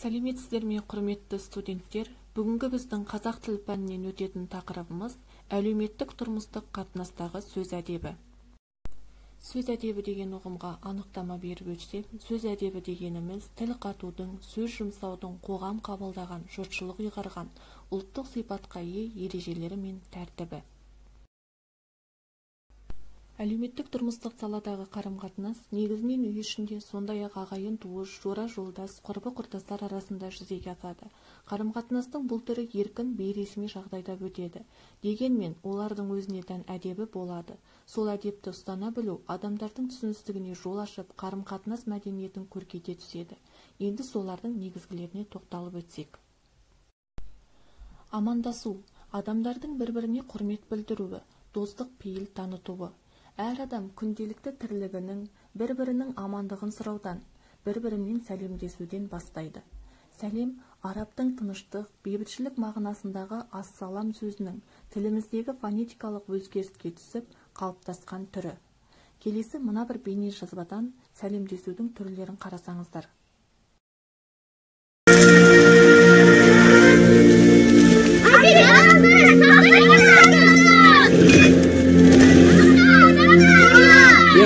Сәлеметсіздер ме, құрметті студенттер? Бүгінгі біздің қазақ тіл пәнінен өтетін тақырыбымыз әлеуметтік тұрмыстық қатынастағы сөз әдебі. Сөз әдебі деген ұғымға анықтама беріп өтсек, сөз әдебі дегеніміз тіл қатудың, сөз жұмсаудың, қоғам қабылдаған, жұртшылық ұйғарған, ұлттық сипатқа ие ережелері мен тәртібі. Әлеуметтік тұрмыстық саладағы қарым-қатынас негізінен үй ішінде, сондай-ақ ағайын туыс, жора жолдас, құрбы-құрдастар арасында жүзеге асады. Қарым-қатынастың бұл түрі еркін, бейресми жағдайда өтеді. Дегенмен, олардың өзіне тән әдебі болады. Сол әдепті ұстана білу адамдардың түсіністігіне жол ашып, қарым-қатынас мәдениетін көркейте түседі. Енді солардың негізгілеріне тоқталып өтсек. Амандасу – адамдардың бір-біріне құрмет білдіруі, достық пейіл танытуы. Әр адам күнделікті тірлігінің, бір-бірінің амандығын сұраудан, бір-бірімен сәлемдесуден бастайды. Сәлем – арабтың тыныштық, бейбітшілік мағынасындағы ассалам сөзінің тіліміздегі фонетикалық өзгеріске түсіп, қалыптасқан түрі. Келесі мына бір бейне жазбадан сәлемдесудің түрлерін қарасаңыздар.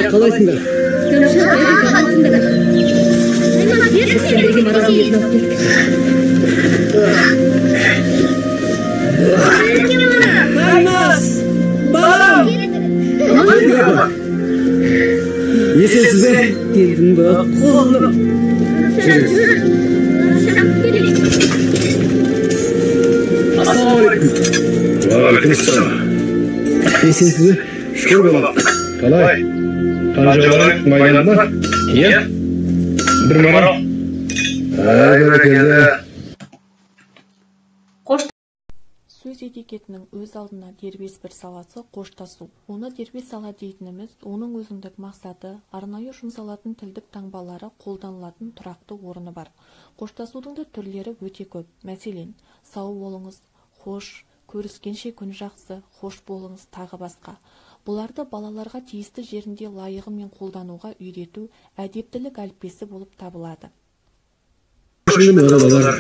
Қалайсыңдар? Алмас! Балам! Есесіз бе? Келдің бе? Қолым! Ассалаумалейкум. Уағалейкумассалам. Есесіз бе? Шүкір балам. Қалай? Қанжығалар майдан ба? Иә? Бір марал? Бәрекелді. Сөз этикетінің өз алдына дербес бір саласы қоштасу. Оны дербес сала дейтініміз, оның өзіндік мақсаты, арнайы жұмсалатын тілдік таңбалары қолданылатын тұрақты орны бар. Қоштасудың да түрлері өте көп. Мәселен, сау болыңыз, хош, көріскенше күн жақсы, хош болыңыз, тағы басқа. Бұларды балаларға тиісті жерінде лайығымен қолдануға үйрету әдептілік әліппесі болып табылады. Şimdi arabalar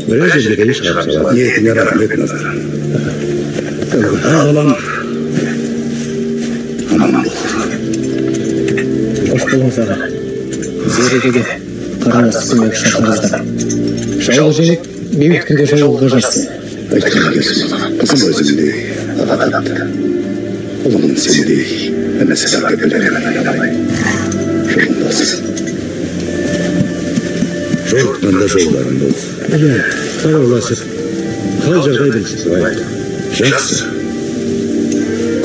böyle şeyleri çıkarsalar niyetine rahmet nazar. Ağlam. Aman ol. Hoş buldunuz ağa. Zerrege'de Karanası Sümek şakarızda. Şaul Cenk, Mehmet Künde Şaul Gajası. Aytkan gelsin bana. Kızım özüm değil. Adaptı. Oğlum seni değil. Ben de sebep yapılarım. Şunlasın. Жолықтан да жолдарың болсын. Иә, қарауласып, қал жағдай білсіз бай. Жақсы.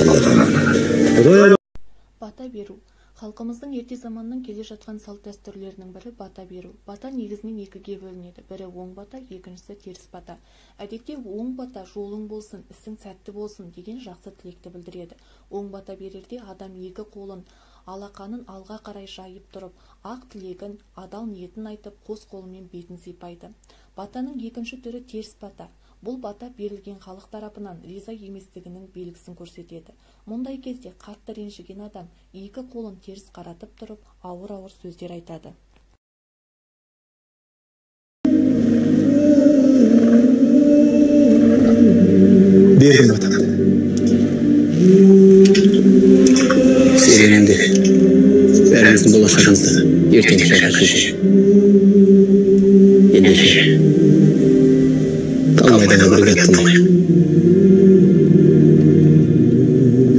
Аллаға аманат. Бата беру. Халқымыздың ерте заманның келе жатқан салт дәстүрлерінің бірі бата беру. Бата негізінен екіге бөлінеді. Бірі оң бата, екіншісі теріс бата. Әдетте оң бата жолың болсын, ісің сәтті болсын деген жақсы тілекті білдіреді. Оң бата берерде адам екі қолын алақанын алға қарай жайып тұрып, ақ тілегін, адал ниетін айтып, қос қолымен бетін сипайды. Батаның екінші түрі теріс бата. Бұл бата берілген халық тарапынан риза еместігінің белгісін көрсетеді. Мұндай кезде қатты ренжіген адам екі қолын теріс қаратып тұрып, ауыр-ауыр сөздер айтады. Бердім батамды. Серененде бәріміздің болашағымызды ертеңгі шәкірші. Ендеше қалмайдағы бірге аттанайық.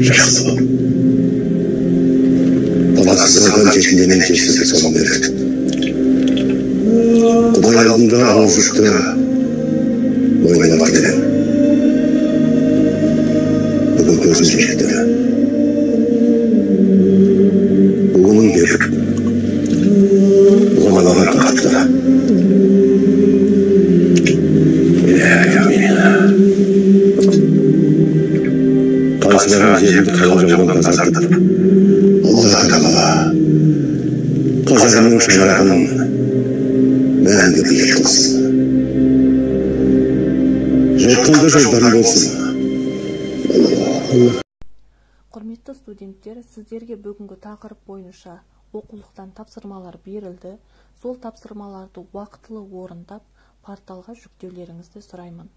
Жақсы бол. Баласыз қалған жетінде мен кешсіздік соған бердік. Құдай алдында ауызықты ойланып келем. Бүгін көзім жетті. Бұғының беріп, бұған алаған қатты. Қазыраған жерімді қалау жаудан тазартып, Аллаға тағала қазағының шаңырағының мәңгі биік қылсын. Жатқанда жолдарын болсын. Құрметті студенттер, сіздерге бүгінгі тақырып бойынша оқулықтан тапсырмалар берілді. сол тапсырмаларды уақытылы орындап, порталға жүктеулеріңізді сұраймын.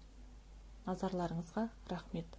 Назарларыңызға рахмет.